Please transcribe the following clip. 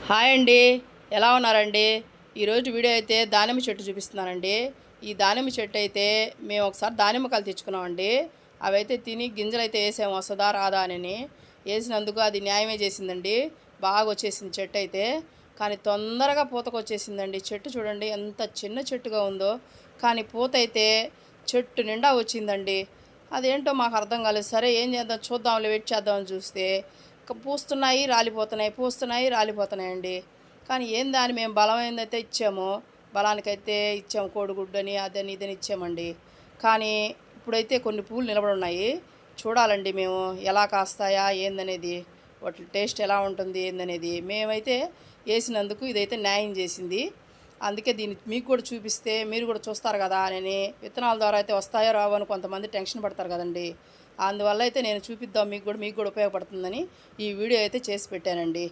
Hi అండి, ఎలా ఉన్నారండి? ఈరోజు వీడియో అయితే దానిమ్మ చెట్టు చూపిస్తున్నానండి. ఈ దానిమ్మ చెట్టు అయితే మేము ఒకసారి దానిమ్మకాయలు తెచ్చుకున్నామండి. అవి అయితే తిని గింజలు అయితే వేసాము, వస్తుందా రాదా అని. వేసినందుకు అది న్యాయమే చేసిందండి. బాగా వచ్చేసింది చెట్టు అయితే. కానీ తొందరగా పూతకు వచ్చేసిందండి. చెట్టు చూడండి ఎంత చిన్న చెట్టుగా ఉందో, కానీ పూత అయితే చెట్టు నిండా వచ్చిందండి. అదేంటో మాకు అర్థం కాలేదు. సరే ఏం చేద్దాం చూద్దాంలే, వెయిట్ చేద్దామని చూస్తే పూస్తున్నాయి రాలిపోతున్నాయి, పూస్తున్నాయి రాలిపోతున్నాయండి. కానీ ఏం దాన్ని మేము బలమైనదైతే ఇచ్చాము, బలానికైతే ఇచ్చాము, కోడిగుడ్డని అదని ఇదని ఇచ్చామండి. కానీ ఇప్పుడైతే కొన్ని పూలు నిలబడున్నాయి. చూడాలండి మేము ఎలా కాస్తాయా ఏందనేది, వాటి టేస్ట్ ఎలా ఉంటుంది ఏందనేది. మేమైతే వేసినందుకు ఇదైతే న్యాయం చేసింది. అందుకే దీన్ని మీకు కూడా చూపిస్తే మీరు కూడా చూస్తారు కదా అని. విత్తనాల ద్వారా అయితే వస్తాయో రావో అని కొంతమంది టెన్షన్ పడతారు కదండి. అందువల్ల అయితే నేను చూపిద్దాం మీకు కూడా ఉపయోగపడుతుందని ఈ వీడియో అయితే చేసి పెట్టానండి.